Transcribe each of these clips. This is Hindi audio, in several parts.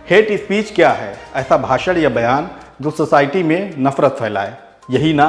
हेट स्पीच क्या है? ऐसा भाषण या बयान जो सोसाइटी में नफरत फैलाए, यही ना।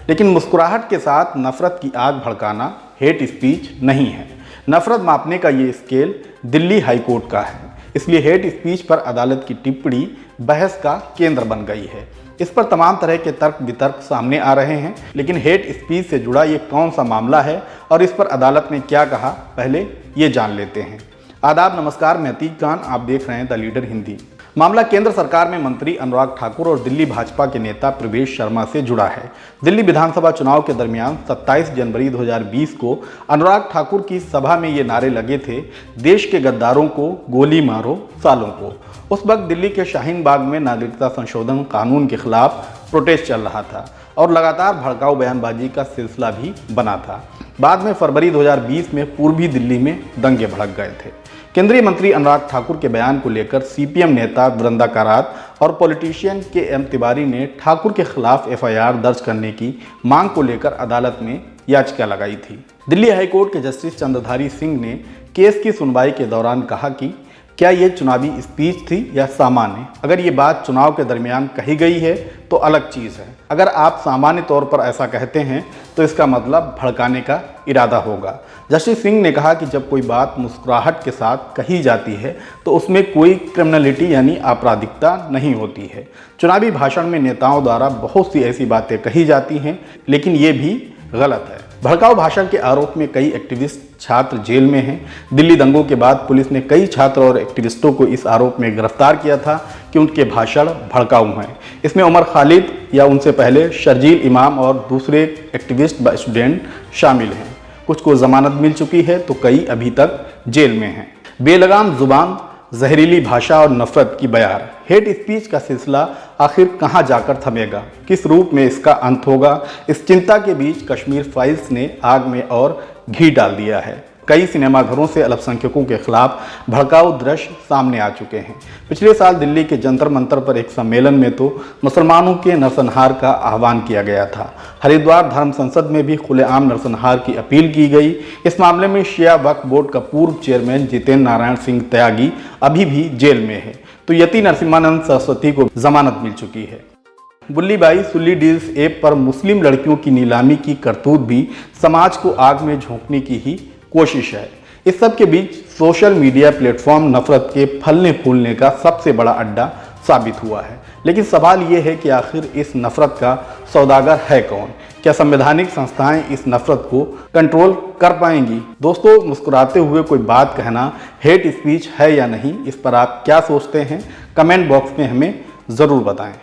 लेकिन मुस्कुराहट के साथ नफरत की आग भड़काना हेट स्पीच नहीं है। नफरत मापने का ये स्केल दिल्ली हाई कोर्ट का है, इसलिए हेट स्पीच पर अदालत की टिप्पणी बहस का केंद्र बन गई है। इस पर तमाम तरह के तर्क वितर्क सामने आ रहे हैं, लेकिन हेट स्पीच से जुड़ा ये कौन सा मामला है और इस पर अदालत ने क्या कहा, पहले ये जान लेते हैं। आदाब, नमस्कार, मैं अतीक खान, आप देख रहे हैं द लीडर हिंदी। मामला केंद्र सरकार में मंत्री अनुराग ठाकुर और दिल्ली भाजपा के नेता प्रवेश शर्मा से जुड़ा है। दिल्ली विधानसभा चुनाव के दरमियान 27 जनवरी 2020 को अनुराग ठाकुर की सभा में ये नारे लगे थे, देश के गद्दारों को गोली मारो, सालों को। उस वक्त दिल्ली के शाहीन बाग में नागरिकता संशोधन कानून के खिलाफ प्रोटेस्ट चल रहा था और लगातार भड़काऊ बयानबाजी का सिलसिला भी बना था। बाद में फरवरी 2020 में पूर्वी दिल्ली में दंगे भड़क गए थे। केंद्रीय मंत्री अनुराग ठाकुर के बयान को लेकर सीपीएम नेता वृंदा करात और पॉलिटिशियन के तिवारी ने ठाकुर के खिलाफ एफआईआर दर्ज करने की मांग को लेकर अदालत में याचिका लगाई थी। दिल्ली हाईकोर्ट के जस्टिस चंद्रधारी सिंह ने केस की सुनवाई के दौरान कहा कि क्या ये चुनावी स्पीच थी या सामान्य। अगर ये बात चुनाव के दरमियान कही गई है तो अलग चीज़ है। अगर आप सामान्य तौर पर ऐसा कहते हैं तो इसका मतलब भड़काने का इरादा होगा। जस्टिस सिंह ने कहा कि जब कोई बात मुस्कुराहट के साथ कही जाती है तो उसमें कोई क्रिमिनलिटी यानी आपराधिकता नहीं होती है। चुनावी भाषण में नेताओं द्वारा बहुत सी ऐसी बातें कही जाती हैं, लेकिन ये भी गलत है। भड़काऊ भाषण के आरोप में कई एक्टिविस्ट छात्र जेल में हैं। दिल्ली दंगों के बाद पुलिस ने कई छात्र और एक्टिविस्टों को इस आरोप में गिरफ्तार किया था कि उनके भाषण भड़काऊ हैं। इसमें उमर खालिद या उनसे पहले शर्जील इमाम और दूसरे एक्टिविस्ट व स्टूडेंट शामिल हैं। कुछ को जमानत मिल चुकी है तो कई अभी तक जेल में हैं। बेलगाम जुबान, जहरीली भाषा और नफरत की बयार, हेट स्पीच का सिलसिला आखिर कहां जाकर थमेगा, किस रूप में इसका अंत होगा, इस चिंता के बीच कश्मीर फाइल्स ने आग में और घी डाल दिया है। कई सिनेमाघरों से अल्पसंख्यकों के खिलाफ भड़काऊ दृश्य सामने आ चुके हैं। पिछले साल दिल्ली के जंतर मंतर पर एक सम्मेलन में तो मुसलमानों के नरसंहार का आह्वान किया गया था। हरिद्वार धर्म संसद में भी खुलेआम नरसंहार की अपील की गई। इस मामले में शिया वक्फ बोर्ड का पूर्व चेयरमैन जितेंद्र नारायण सिंह त्यागी अभी भी जेल में है, तो यति नरसिम्हानंद सरस्वती को जमानत मिल चुकी है। Bulli Bai Sulli deals app पर मुस्लिम लड़कियों की नीलामी की करतूत भी समाज को आग में झोंकने की ही कोशिश है। इस सब के बीच सोशल मीडिया प्लेटफॉर्म नफरत के फलने फूलने का सबसे बड़ा अड्डा साबित हुआ है। लेकिन सवाल ये है कि आखिर इस नफरत का सौदागर है कौन? क्या संवैधानिक संस्थाएं इस नफरत को कंट्रोल कर पाएंगी? दोस्तों, मुस्कुराते हुए कोई बात कहना हेट स्पीच है या नहीं, इस पर आप क्या सोचते हैं? कमेंट बॉक्स में हमें ज़रूर बताएं।